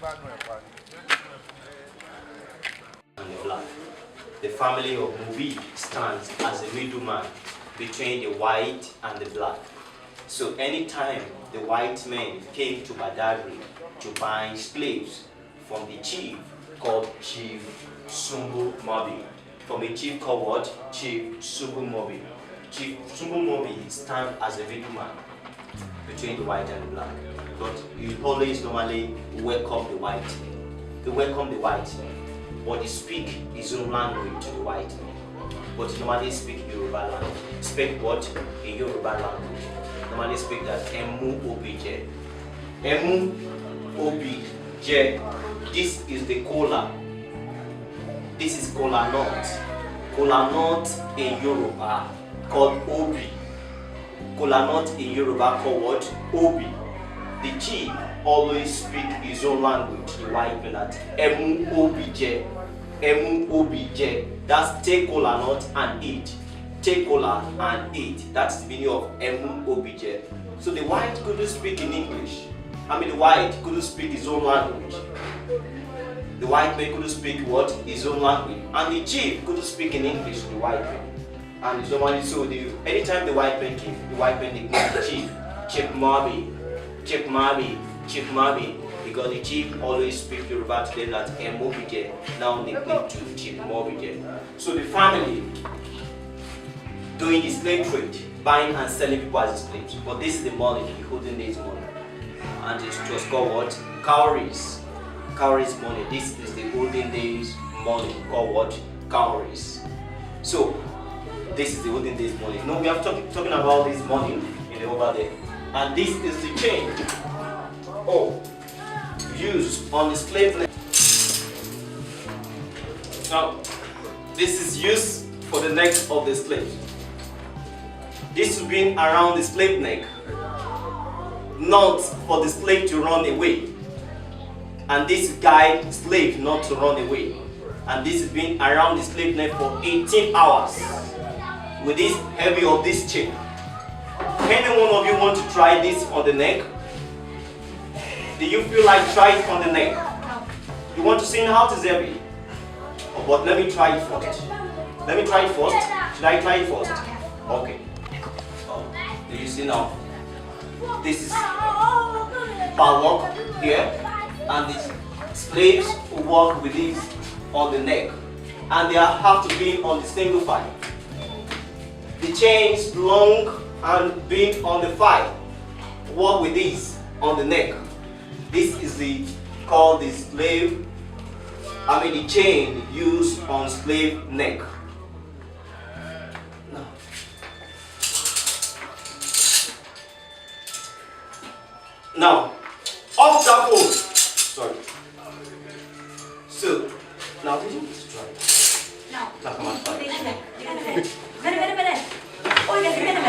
And the black. The family of Mubi stands as a middleman between the white and the black. So anytime the white men came to Badagryn to buy slaves from the chief called Chief Sumbu Mobi, from a chief called what? Chief Sumbu Mobi. Chief Sumbu Mobi stands as a middleman between the white and the black. But you always normally welcome the white. They welcome the white, but they speak his own language to the white man. But normally speak Yoruba language. Speak what? In Yoruba language. Normally speak that Emu Obije. Emu Obije. This is the kola. This is kola nut. Kola nut in Yoruba called Obi. Kola nut in Yoruba called what? Obi. The chief always speak his own language, the white man, that Emu Obije. Emu Obije. That's take kola nut and eat. Take kola and eat. That's the meaning of Emu Obije. So the white couldn't speak in English. The white couldn't speak his own language. The white man couldn't speak what? His own language. And the chief couldn't speak in English, the white man. And so anytime the white man came, the white man nicknamed the chief Chief Mabi, Chief Mabi, Chief Mabi, because the chief always speaks Yoruba to them that Mobije, now nicknamed to Chief Mobije. So the family doing the slave trade, buying and selling people as slaves. But this is the money, the olden days money. And it was called what? Cowries. Cowries money. This is the olden days money called what? Cowries. So this is the olden days money. Now we are talking about this money in the over there. And this is the chain used on the slave neck. Now this is used for the neck of the slave. This will be around the slave neck, not for the slave to run away. And this guide slave not to run away. And this has been around the slave neck for 18 hours with this heavy of this chain. Any one of you want to try this on the neck? Do you feel like try it on the neck? You want to see how it is heavy? Oh, but let me try it first. Let me try it first. Should I try it first? Okay. Do you see now? This is padlock here, and the slaves who work with this on the neck, and they have to be on the single file. The chains long and being on the file. Work with this on the neck. This is called the slave. The chain used on slave neck. Now, off that phone. Sorry. So, now did you try? No. Now come on, try. Mene. Oikeasti mene.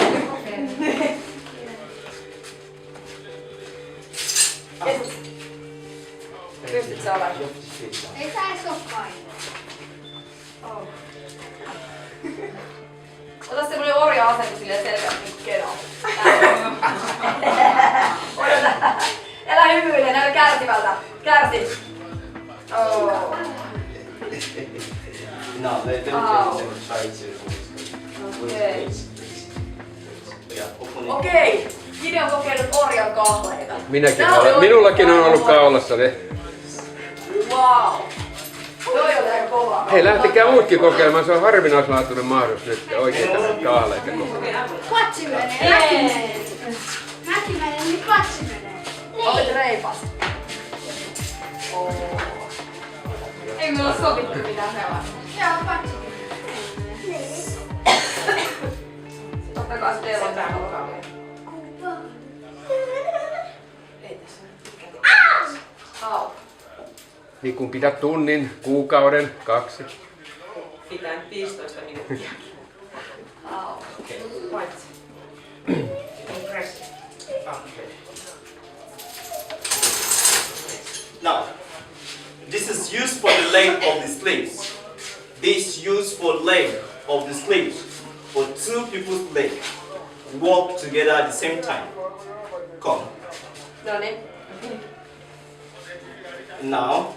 Pystyt sä olemaan? Ei sä edes oo painaa. Oh. Ota semmonen orja-asento silleen selkeästi nyt keno. Elä hymyile, näytä kärsivältä. Kärsi. Oh. No, let me try to. Okei. Gide on kokeillut orjan kahleita. Minäkin olen. Minullakin on ollut kaulassa ne. Wow. Toi on aika kova. Hei, lähtekää muutkin kokeilemaan. Se on harvinaislaatuinen mahdollisuus nyt oikeita kahleita kokeilemaan. Patsi menee. Mäki menee, niin patsi menee. Olet reipas. Oh. Ei me ole sovittu mitään sellaista. Joo, patsi menee. Ottakaa se teillä tähän olkaa. Ei tässä nyt. Au. Niin kun pidät tunnin, kuukauden, 2. Pitää 15 minuuttia. Au. Paitsi. Impressive. Now, this is used for the leg of the slaves. This used for leg of the slaves. For two people's leg. Walk together at the same time. Come. No niin. Now,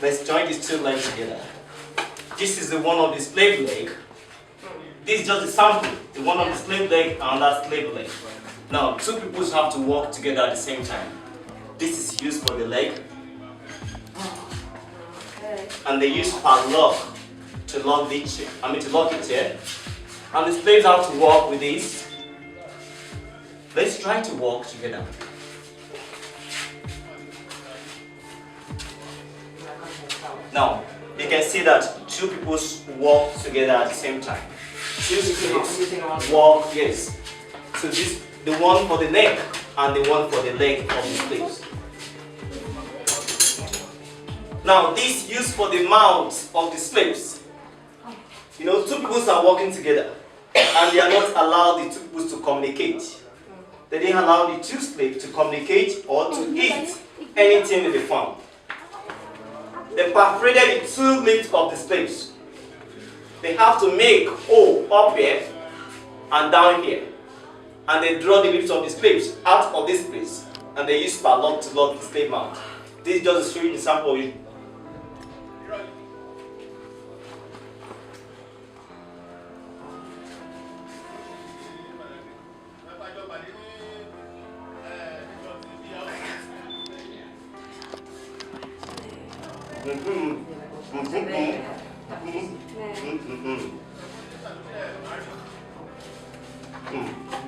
let's join these two legs together. This is the one of the slave leg. This is just a sample. The one of the slave leg and that slave leg. Now, two people have to walk together at the same time. This is used for the leg. Okay. And they use padlock to lock it here. And the slaves have to walk with this. Let's try to walk together. Now, you can see that two people walk together at the same time. Two slaves walk, yes. So this, the one for the neck and the one for the leg of the slaves. Now, this used for the mouths of the slaves. You know, two people are walking together and they are not allowed the two people to communicate. They didn't allow the two slaves to communicate or to eat anything in the farm. They perforated the two lips of the slaves. They have to make hole up here and down here. And they draw the lips of the slaves out of this place. And they use padlock to lock the slave mouth. This is just showing the sample.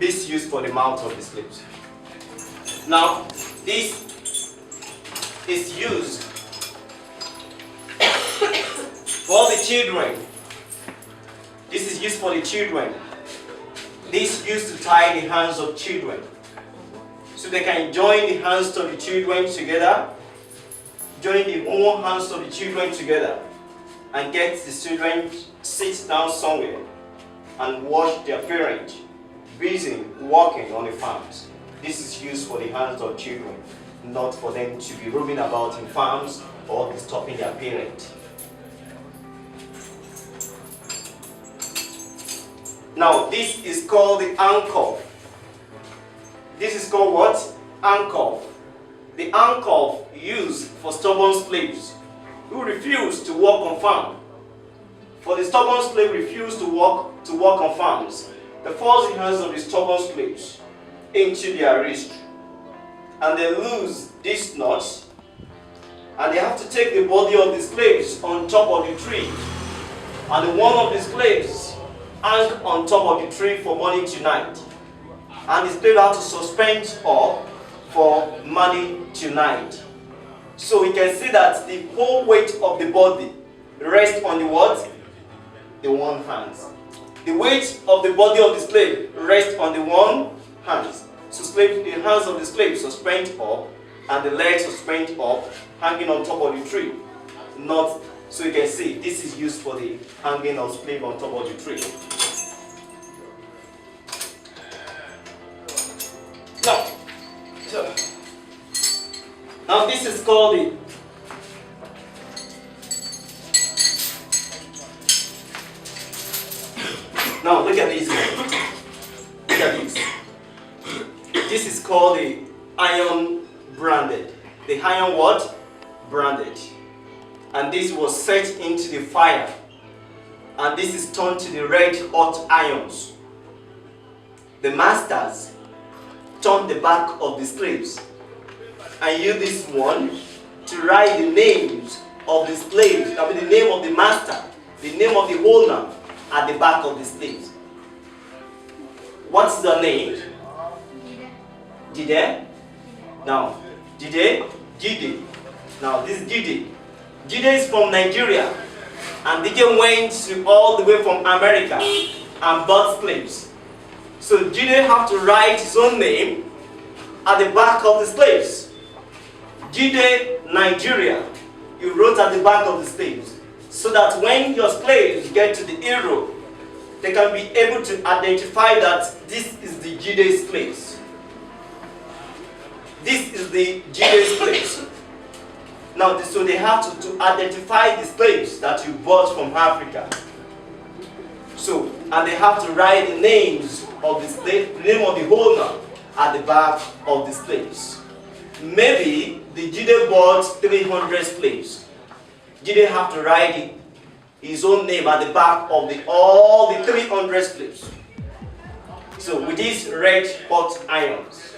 This used for the mouth of the slaves. Now, this is used for the children. This is used for the children. This is used to tie the hands of children. So they can join the hands of the children together, join the own hands of the children together, and get the children sit down somewhere and watch their parents busy working on the farms. This is used for the hands of children, not for them to be roaming about in farms or disturbing their parents. Now, this is called the ankle. This is called what? Ankle. The ankle used for stubborn slaves who refuse to work on farm. For the stubborn slave refused to work on farms, they force the hands of the stubborn slaves into their wrist, and they lose this knot, and they have to take the body of the slaves on top of the tree, and the one of the slaves hang on top of the tree for morning to night, and the slave have to suspend up for morning to night. So we can see that the whole weight of the body rests on the what? The one hand. The weight of the body of the slave rests on the one hand. So the hands of the slave suspend up and the legs suspend up, hanging on top of the tree. Not, so you can see this is used for the hanging of slave on top of the tree. Now this is called the Now look at this. Look at this. This is called the iron branded. The iron what? Branded. And this was set into the fire. And this is turned to the red hot irons. The masters turned the back of the slaves and use this one to write the names of the slaves, I mean the name of the master, the name of the owner at the back of the slaves. What's the name? Jide. Now, Jide. Now, this is Jide. Jide is from Nigeria, and Jide went all the way from America and bought slaves. So Jide have to write his own name at the back of the slaves. Jide, Nigeria, you wrote at the back of the slaves, so that when your slaves get to the Europe, they can be able to identify that this is the Jide slaves. This is the Jide slaves. Now, so they have to identify the slaves that you bought from Africa. So, and they have to write the names of the slave, the name of the owner at the back of the slaves. Maybe the Jude bought 300 slaves. Jude have to write his own name at the back of all the 300 slaves. So with these red hot irons.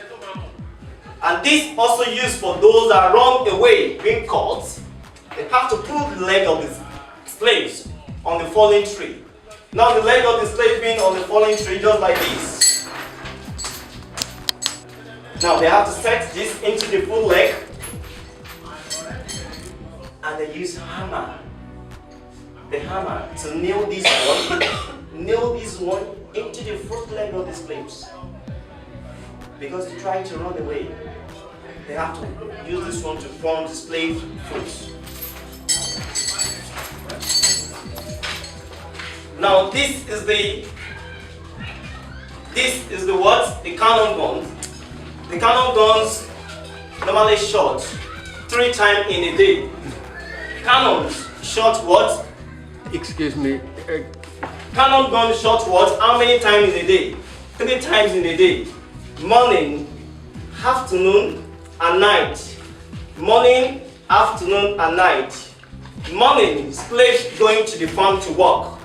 And this also used for those that run away being caught. They have to put the leg of the slaves on the fallen tree. Now the leg of the slave being on the fallen tree just like this. Now they have to set this into the full leg. And they use hammer. The hammer to nail this one into the front leg of the slaves. Because they try to run away. They have to use this one to form the slave foot. Now this is the what? The cannon gun. The cannon guns normally shot 3 times in a day. Cannons shot what? Excuse me. Cannon gun shot what? How many times in a day? 3 times in a day. Morning, afternoon, and night. Morning, afternoon, and night. Morning, slave going to the farm to work.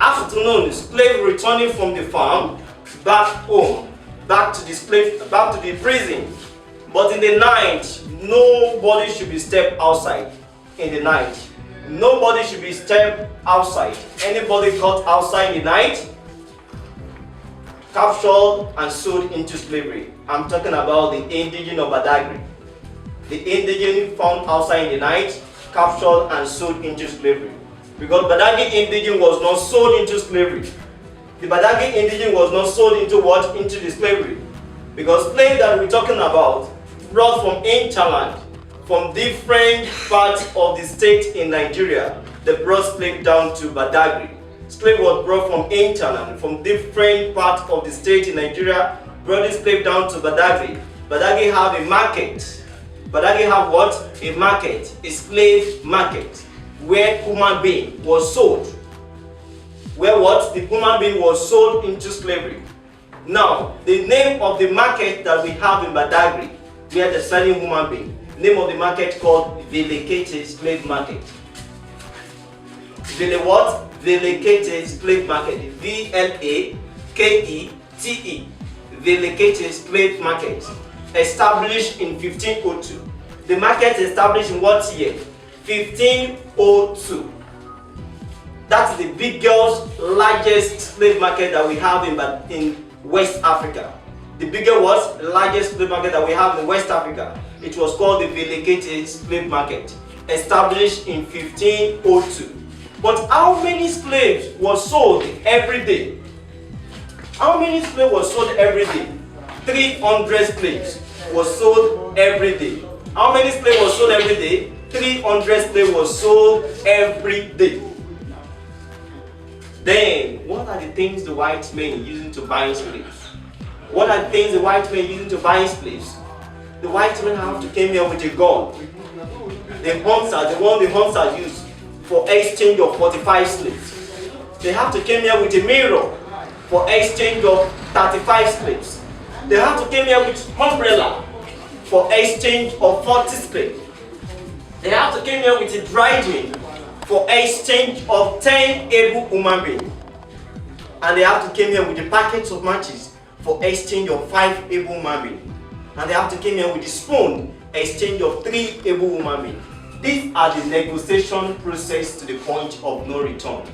Afternoon, slave returning from the farm back home, back to the prison. But in the night, nobody should be stepped outside. In the night, nobody should be stepped outside. Anybody caught outside in the night, captured and sold into slavery. I'm talking about the indigene of Badagryn. The indigene found outside in the night, captured and sold into slavery. Because Badagryn indigene was not sold into slavery. The Badagryn indigene was not sold into what? Into the slavery. Because slaves that we're talking about brought from hinterland, from different parts of the state in Nigeria, they brought slaves down to Badagryn. Slave was brought from hinterland, from different parts of the state in Nigeria, brought the slave down to Badagryn. Badagryn have a market. Badagryn have what? A market, a slave market, where human being was sold. Where what? The human being was sold into slavery. Now, the name of the market that we have in Badagryn, where they're selling human being, name of the market called Velecated Slave Market. What? Velecated Slave Market. Vlakete. Velecated Slave Market. Established in 1502. The market established in what year? 1502. That's the biggest, largest slave market that we have in West Africa. The biggest was the largest slave market that we have in West Africa. It was called the Velecated Slave Market, established in 1502. But how many slaves were sold every day? How many slaves were sold every day? 300 slaves were sold every day. How many slaves were sold every day? 300 slaves were sold every day. Then, what are the things the white men using to buy slaves? What are the things the white men using to buy slaves? The white men have to come here with a gun. The one the hunters use for exchange of 45 slaves. They have to come here with a mirror for exchange of 35 slaves. They have to come here with umbrella for exchange of 40 slaves. They have to come here with a dry for exchange of 10 able human beings. And they have to come here with the packets of matches for exchange of 5 able human beings. And they have to come here with the spoon, exchange of 3 able human beings. These are the negotiation process to the point of no return.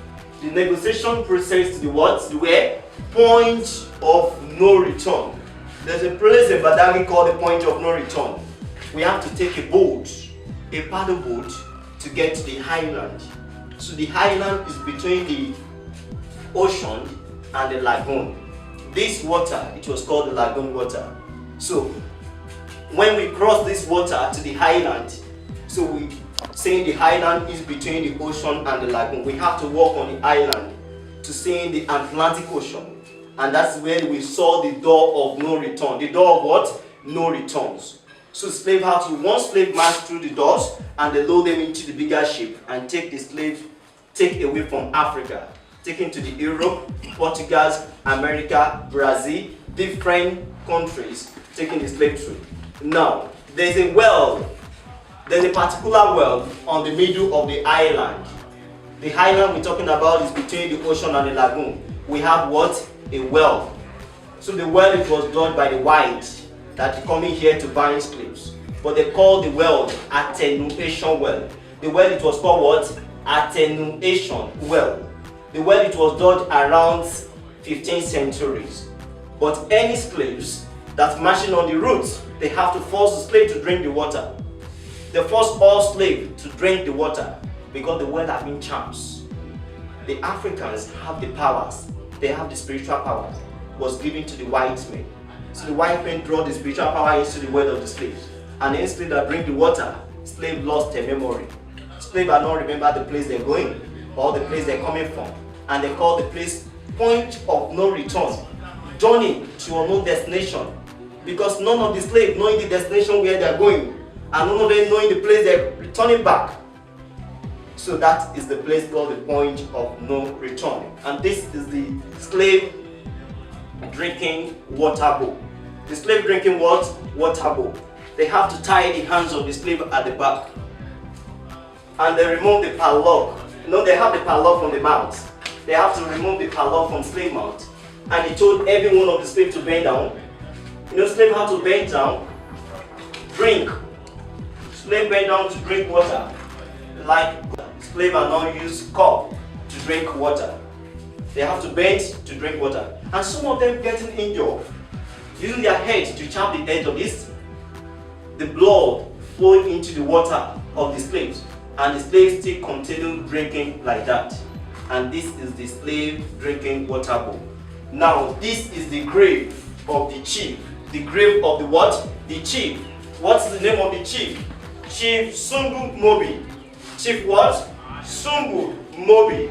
The negotiation process to the what? The where? Point of no return. There's a place in Badagryn called the point of no return. We have to take a boat, a paddle boat, to get to the highland. So the highland is between the ocean and the lagoon. This water, it was called the lagoon water. So when we cross this water to the highland, so we saying the highland is between the ocean and the lagoon. We have to walk on the island to see the Atlantic Ocean. And that's where we saw the door of no return. The door of what? No returns. So slave have to, one slave march through the doors and they load them into the bigger ship and take the slave, take away from Africa, taken to the Europe, Portugal, America, Brazil, different countries, taking the slave trade. Now, there's a well. There's a particular well on the middle of the island. The island we're talking about is between the ocean and the lagoon. We have what? A well. So the well, it was done by the whites that are coming here to buy slaves. But they call the well attenuation well. The well, it was called what? Attenuation well. The well, it was done around 15th centuries. But any slaves that's marching on the route, they have to force the slave to drink the water. They force all slaves to drink the water because the well have been charms. The Africans have the powers. They have the spiritual powers. Was given to the white men. So the white men draw the spiritual power into the well of the slaves. And any slave that drink the water, slave lost their memory. Slave are not remember the place they're going or the place they're coming from. And they call the place point of no return. Journey to unknown destination. Because none of the slaves knowing the destination where they're going. And none of them knowing the place they're returning back. So that is the place called the point of no return. And this is the slave drinking water bowl. The slave drinking what? Water bowl. They have to tie the hands of the slave at the back. And they remove the padlock. You know, they have the padlock from the mouth. They have to remove the padlock from slave mouth. And he told every one of the slaves to bend down. You know, slave have to bend down, drink. Slave bend down to drink water. Like slave are not use cup to drink water. They have to bend to drink water. And some of them getting injured, using their head to chop the edge of this, the blood flowing into the water of the slaves. And the slaves still continue drinking like that. And this is the slave drinking water bowl. Now, this is the grave of the chief. The grave of the what? The chief. What's the name of the chief? Chief Sumbu Mobi. Chief what? Sumbu Mobi.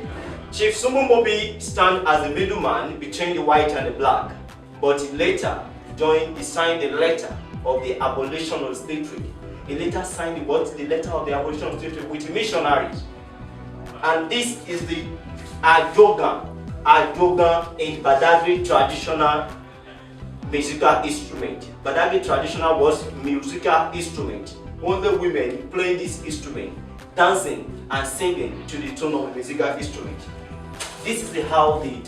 Chief Sumbu Mobi stands as the middleman between the white and the black. But he later he signed the letter of the abolition of slavery. He later signed the what? The letter of the abolition of slavery with the missionaries. And this is the Orjuuden. Orjuuden in Badagryn traditional musical instrument. Badagryn traditional was musical instrument. Only women playing this instrument, dancing and singing to the tune of the musical instrument. This is how the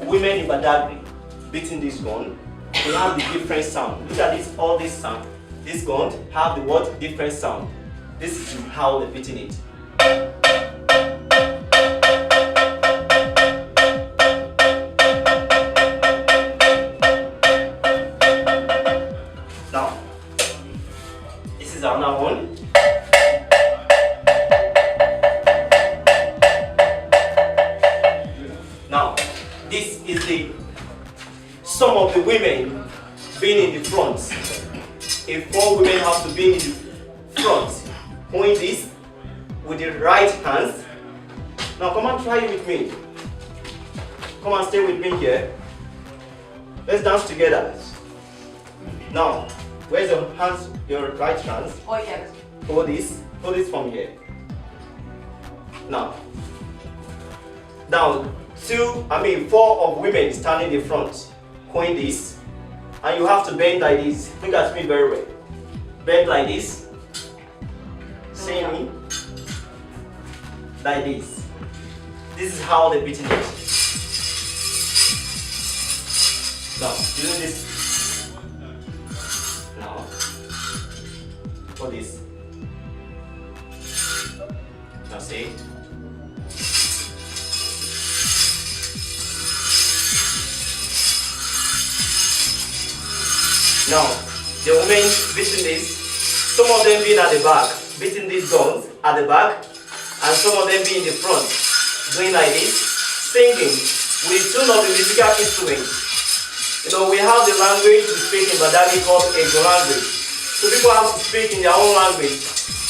women in Badagryn beating this gun. They have the different sound. Look at this, all this sound. This gun have the what? Different sound. This is how they're beating it. Now, this is another one. Now, this is some of the women being in the front. If 4 women have to be in the front, point this with the right hands. Now come and try it with me. Come and stay with me here. Let's dance together. Now, where's your hands, your right hands? Oikein. Hold this from here. Now, 4 of women standing in front. Point this, and you have to bend like this. Look at me very well. Bend like this. See me? Like this. This is how they're beating it. Now, doing this. Now, for this. Now see. Now, the women beating this, some of them being at the back, beating these guns at the back, and some of them being in the front, doing like this, singing with the tune of the musical instrument. You know, we have the language we speak in Badagryn called Ego language. So people have to speak in their own language,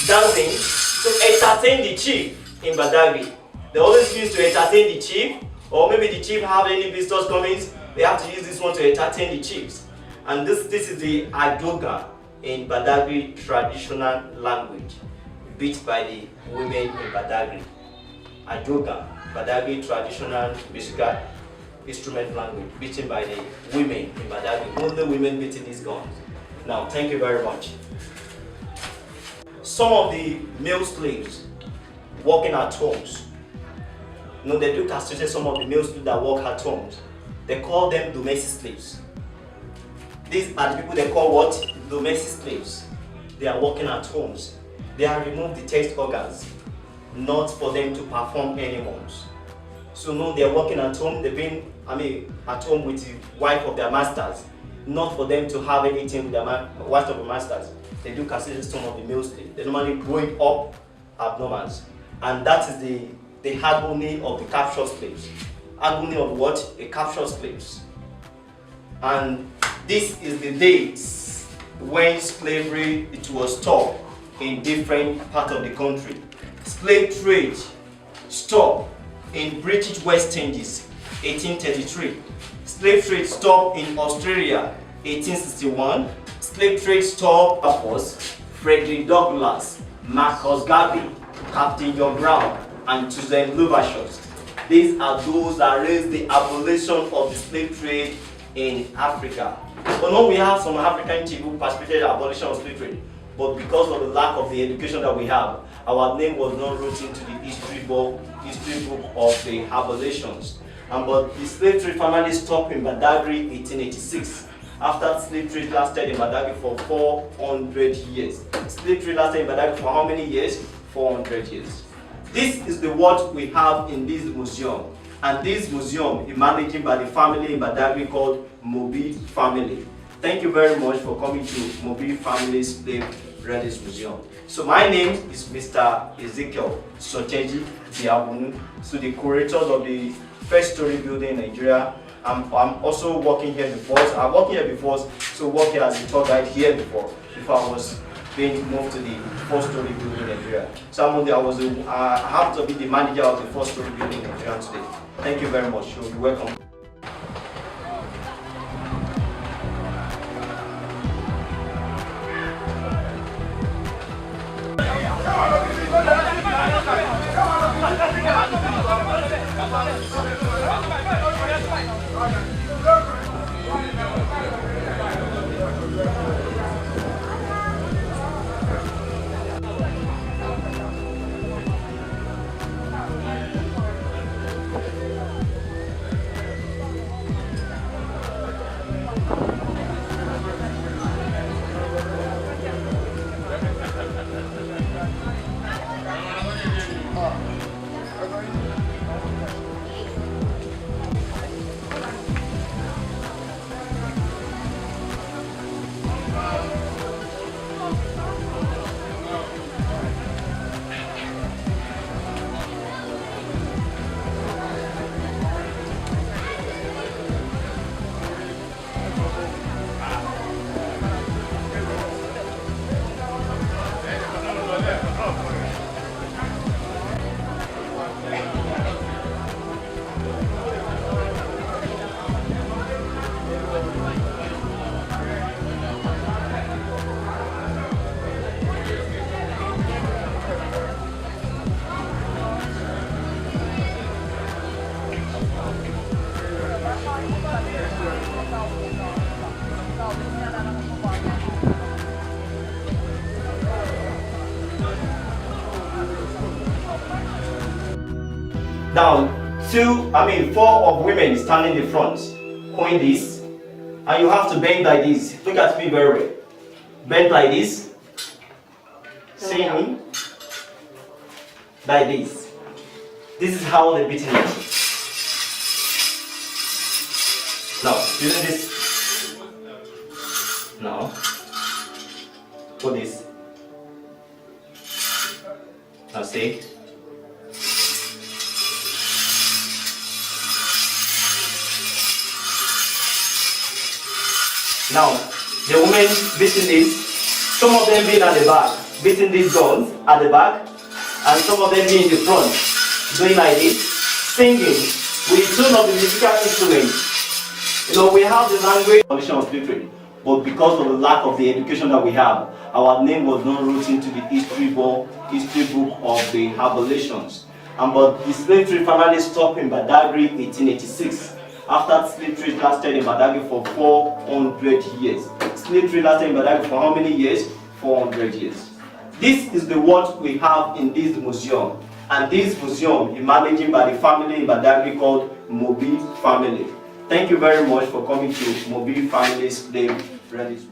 dancing to entertain the chief in Badagryn. They always use to entertain the chief, or maybe the chief have any visitors coming, they have to use this one to entertain the chiefs. And this is the Orjuuden in Badagryn traditional language, beat by the women in Badagryn. Orjuuden, Badagryn traditional musical instrument language, beaten by the women in Badagryn. Only women beating these guns. Now, thank you very much. Some of the male slaves working at homes, they do castrate some of the male slaves that work at homes. They call them domestic slaves. These are the people they call what? Domestic slaves. They are working at homes. They have removed the taste organs, not for them to perform anymore. So no, they are working at home. They've been, at home with the wife of their masters, not for them to have anything with their wife of the masters. They do castrate some of the male slaves. They're normally growing up abnormals, and that is the agony of the captured slaves. Agony of what? A captured slaves. And this is the dates when slavery was stopped in different parts of the country. Slave trade stopped in British West Indies, 1833. Slave trade stopped in Australia, 1861. Slave trade stopped was Frederick Douglass, Marcus Garvey, Captain John Brown, and Susan Lubashos. These are those that raised the abolition of the slave trade in Africa. But now we have some African people who participated in the abolition of slave trade. But because of the lack of the education that we have, our name was not written into the history book of the abolitions. But the slave trade finally stopped in Badagryn 1886. After slave trade lasted in Badagryn for 400 years. Slave trade lasted in Badagryn for how many years? 400 years. This is the what we have in this museum. And this museum is managed by the family in Badagryn called Mobi family. Thank you very much for coming to Mobi Family's Slave Relics Museum. So my name is Mr. Ezekiel Socheji Diabunu, so the curators of the first story building in Nigeria. I'm also working here before. So I worked here before, so worked here as a tour guide here before I was being moved to the first story building in Nigeria. So I have to be the manager of the first story building in Nigeria today. Thank you very much. You're welcome. Now, four of women standing in the front, holding this, and you have to bend like this. Look at me very well. Bend like this. See me? Like this. This is how they beat it. Now, using this. Now, put this. Now, see? Now, the women beating this, some of them being at the back, beating these guns at the back, and some of them being in the front, doing like this, singing with the tune of the musical instrument. We have the language of slave, but because of the lack of the education that we have, our name was not written into the history book of the abolitions. But the slave trade finally stopped in Badagryn 1886. After slave trade lasted in Badagryn for 400 years. slave trade lasted in Badagryn for how many years? 400 years. This is the what we have in this museum. And this museum is managed by the family in Badagryn called Mobi family. Thank you very much for coming to Mobi Family's Slave Relics.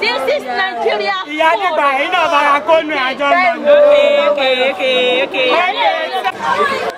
This is Nigeria. Okay.